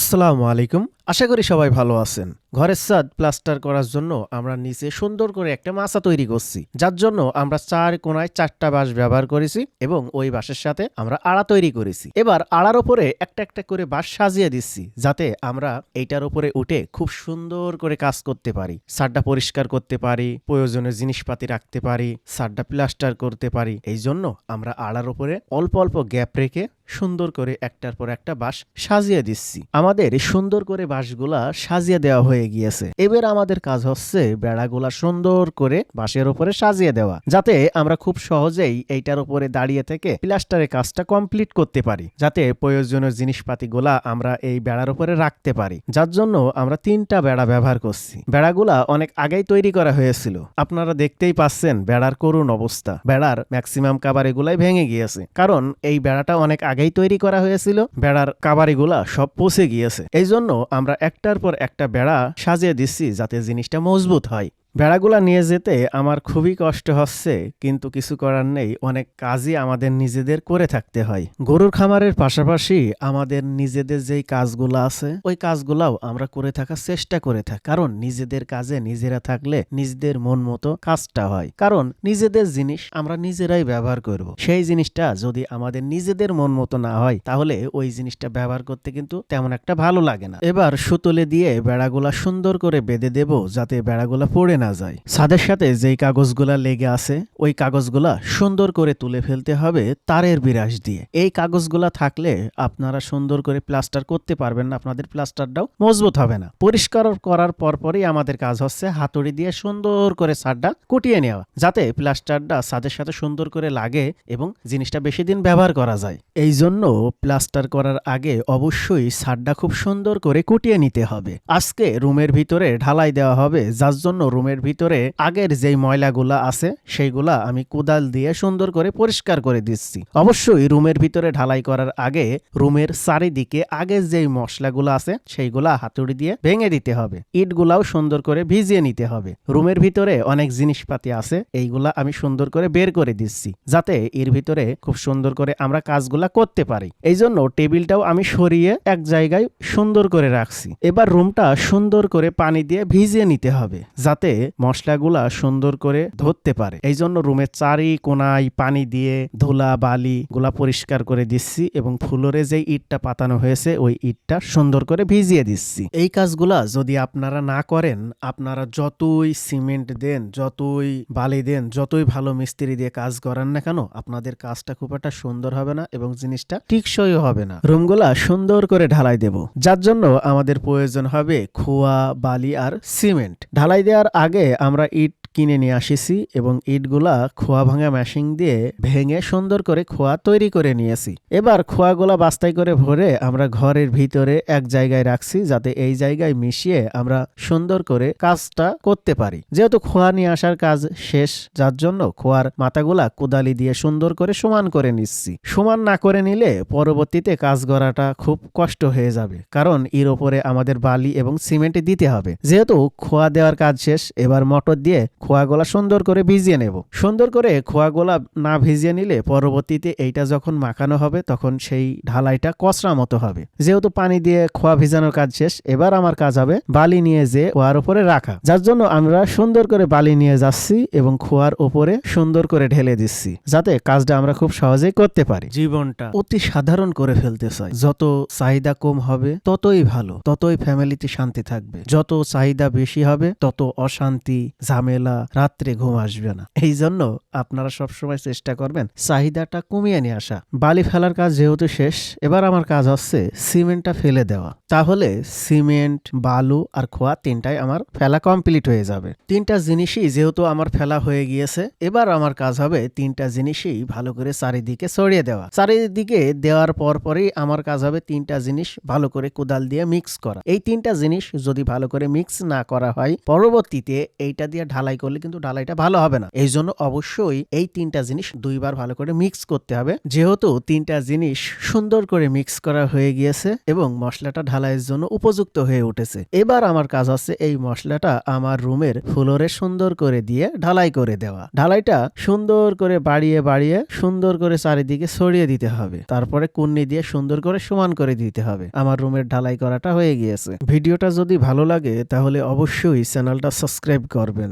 আসসালামু আলাইকুম। আশা করি সবাই ভালো আছেন। ঘরের ছাদ প্লাস্টার করার জন্য আমরা নিচে সুন্দর করে একটা মাচা তৈরি করছি, যার জন্য আমরা 4 কোণায় 4টা বাঁশ ব্যবহার করেছি এবং ওই বাঁশের সাথে আমরা আড়া তৈরি করেছি। এবার আড়ার উপরে একটা একটা করে বাঁশ সাজিয়ে দিচ্ছি, যাতে আমরা এইটার উপরে উঠে খুব সুন্দর করে কাজ করতে পারি, ছাদটা পরিষ্কার করতে পারি, প্রয়োজনীয় জিনিসপাতি রাখতে পারি, ছাদটা প্লাস্টার করতে পারি। এই জন্য আমরা আড়ার উপরে অল্প অল্প গ্যাপ রেখে সুন্দর করে একটার পর একটা বাঁশ সাজিয়ে দিচ্ছি। আমাদের সুন্দর করে বাঁশগুলা সাজিয়ে দেওয়া হয়ে গিয়েছে। এবার আমাদের কাজ হচ্ছে বেড়াগুলা সুন্দর করে বাঁশের উপরে সাজিয়ে দেওয়া, যাতে আমরা খুব সহজেই এইটার উপরে দাঁড়িয়ে থেকে প্লাস্টারের কাজটা কমপ্লিট করতে পারি, যাতে প্রয়োজনীয় জিনিসপাতিগুলা আমরা এই বেড়ার উপরে রাখতে পারি। যার জন্য আমরা 3টা বেড়া ব্যবহার করছি। বেড়াগুলা অনেক আগেই তৈরি করা হয়েছিল, আপনারা দেখতেই পাচ্ছেন বেড়ার করুণ অবস্থা। বেড়ার ম্যাক্সিমাম কাবারিগুলাই ভেঙে গিয়েছে, কারণ এই বেড়াটা অনেক আগেই তৈরি করা হয়েছিল। বেড়ার কাবারিগুলা সব পচে গিয়েছে। এই জন্য আমরা একটার পর একটা বেড়া সাজিয়ে দিচ্ছি, যাতে জিনিসটা মজবুত হয়। বেড়াগুলা নিয়ে যেতে আমার খুবই কষ্ট হচ্ছে, কিন্তু কিছু করার নেই। অনেক কাজই আমাদের নিজেদের করে থাকতে হয়। গরুর খামারের পাশাপাশি আমাদের নিজেদের যেই কাজগুলো আছে ওই কাজগুলাও আমরা করে থাকার চেষ্টা করে থাকি, কারণ নিজেদের কাজে নিজেরা থাকলে নিজেদের মন মতো কাজটা হয়। কারণ নিজেদের জিনিস আমরা নিজেরাই ব্যবহার করব, সেই জিনিসটা যদি আমাদের নিজেদের মন মতো না হয় তাহলে ওই জিনিসটা ব্যবহার করতে কিন্তু তেমন একটা ভালো লাগে না। এবার সুতলে দিয়ে বেড়াগুলা সুন্দর করে বেঁধে দেব, যাতে বেড়াগুলা পড়ে না যায়। ছাদের সাথে যেই কাগজগুলা লেগে আছে ওই কাগজগুলা সুন্দর করে তুলে ফেলতে হবে তারের বিরাস দিয়ে। এই কাগজগুলা থাকলে আপনারা সুন্দর করে প্লাস্টার করতে পারবেন না, আপনাদের প্লাস্টারটাও মজবুত হবে না। পরিষ্কার করার পরপরই আমাদের কাজ হচ্ছে হাতুড়ি দিয়ে সুন্দর করে ছাদটা কুটিয়ে নেওয়া, যাতে প্লাস্টারটা ছাদের সাথে সুন্দর করে লাগে এবং জিনিসটা বেশি দিন ব্যবহার করা যায়। এই জন্য প্লাস্টার করার আগে অবশ্যই ছাদটা খুব সুন্দর করে কুটিয়ে নিতে হবে। আজকে রুমের ভিতরে ঢালাই দেওয়া হবে, যার জন্য রুমের ভিতরে আগের যেই ময়লাগুলা আছে সেইগুলা আমি কোদাল দিয়ে সুন্দর করে পরিষ্কার করে দিচ্ছি। অবশ্যই রুমের ভিতরে ঢালাই করার আগে রুমের চারিদিকে আগের যেই মশলাগুলো আছে সেইগুলা হাতুড়ি দিয়ে ভেঙে দিতে হবে। ইটগুলাও সুন্দর করে ভিজিয়ে নিতে হবে। রুমের ভিতরে অনেক জিনিসপাতি আছে, এইগুলা আমি সুন্দর করে বের করে দিচ্ছি, যাতে এর ভিতরে খুব সুন্দর করে আমরা কাজগুলা করতে পারি। এই জন্য টেবিলটাও আমি সরিয়ে এক জায়গায় সুন্দর করে রাখছি। এবার রুমটা সুন্দর করে পানি দিয়ে ভিজিয়ে নিতে হবে, যাতে মশলাগুলা সুন্দর করে ধরতে পারে। এই জন্য রুমের চারি কোনায় পানি দিয়ে ধুলা বালি গুলা পরিষ্কার করে দিচ্ছি এবং ফ্লোরে যে ইটটা পাতানো হয়েছে ওই ইটটা সুন্দর করে ভিজিয়ে দিচ্ছি। এই কাজগুলা যদি আপনারা না করেন, আপনারা যতই সিমেন্ট দেন, যতই বালি দেন, যতই ভালো মিস্ত্রি দিয়ে কাজ করান না কেন, আপনাদের কাজটা খুব একটা সুন্দর হবে না এবং জিনিসটা টিকসই হবে না। রুমগুলা সুন্দর করে ঢালাই দেব, যার জন্য আমাদের প্রয়োজন হবে খোয়া বালি আর সিমেন্ট। ঢালাই দেওয়ার আগে আমরা ইট কিনে নিয়ে আসিছি এবং ইটগুলা খোয়া ভাঙা মেশিন দিয়ে ভেঙে সুন্দর করে খোয়া তৈরি করে নিয়েছি। এবার খোয়াগুলা বাস্তাই করে ভরে আমরা ঘরের ভিতরে এক জায়গায় রাখছি, যাতে এই জায়গায় মিশিয়ে আমরা সুন্দর করে কাজটা করতে পারি। যেহেতু খোয়া নিয়ে আসার কাজ শেষ, যার জন্য খোয়ার মাথাগুলা কোদালি দিয়ে সুন্দর করে সমান করে নিচ্ছি। সমান না করে নিলে পরবর্তীতে কাজ করাটা খুব কষ্ট হয়ে যাবে, কারণ এর ওপরে আমাদের বালি এবং সিমেন্ট দিতে হবে। যেহেতু খোয়া দেওয়ার কাজ শেষ, এবার মোটর দিয়ে খোয়াগুলা সুন্দর করে ভিজিয়ে নেব। সুন্দর করে খোয়াগুলা না ভিজিয়ে নিলে পরবর্তীতে এইটা যখন মাখানো হবে তখন সেই ঢালাইটা কচরা মতো হবে। যেহেতু পানি দিয়ে খোয়া ভিজানোর কাজ শেষ, এবার আমার কাজ হবে বালি নিয়ে যে খোয়ার উপরে রাখা, যার জন্য আমরা সুন্দর করে বালি নিয়ে যাচ্ছি এবং খোয়ার উপরে সুন্দর করে ঢেলে দিচ্ছি, যাতে কাজটা আমরা খুব সহজেই করতে পারি। জীবনটা অতি সাধারণ করে ফেলতে চাই। যত চাহিদা কম হবে ততই ভালো, ততই ফ্যামিলিতে শান্তি থাকবে। যত চাহিদা বেশি হবে তত অশান্তি, ঝামেলা, রাত্রে ঘুম আসবে না। এই জন্য আপনারা সবসময় চেষ্টা করবেন চাহিদাটা কমিয়ে নিয়ে আসা। বালি ফেলার কাজ যেহেতু শেষ, এবার আমার কাজ হচ্ছে সিমেন্টটা ফেলে দেওয়া। তাহলে সিমেন্ট, বালু আর খোয়া 3টাই আমার ফেলা কমপ্লিট হয়ে যাবে। 3টা জিনিসই যেহেতু আমার ফেলা হয়ে গিয়েছে, এবার আমার কাজ হবে 3টা জিনিসই ভালো করে চারিদিকে ছড়িয়ে দেওয়া। চারিদিকে দেওয়ার পরই আমার কাজ হবে 3টা জিনিস ভালো করে কোদাল দিয়ে মিক্স করা। এই 3টা জিনিস যদি ভালো করে মিক্স না করা হয়, পরবর্তীতে এইটা দিয়ে ঢালাই করলে কিন্তু ঢালাইটা ভালো হবে না। এই জন্য অবশ্যই এই 3টা জিনিস 2বার ভালো করে মিক্স করতে হবে। যেহেতু 3টা জিনিস সুন্দর করে মিক্স করা হয়ে গিয়েছে এবং মশলাটা ঢালাইয়ের জন্য উপযুক্ত হয়ে উঠেছে, এবার আমার কাজ হচ্ছে এই মশলাটা আমার রুমের ফ্লোরে সুন্দর করে দিয়ে ঢালাই করে দেওয়া। ঢালাইটা সুন্দর করে বাড়িয়ে বাড়িয়ে সুন্দর করে চারিদিকে ছড়িয়ে দিতে হবে। তারপরে কুন্নি দিয়ে সুন্দর করে সমান করে দিতে হবে। আমার রুমের ঢালাই করাটা হয়ে গিয়েছে। ভিডিওটা যদি ভালো লাগে তাহলে অবশ্যই চ্যানেলটা সাবস্ক্রাইব করবেন।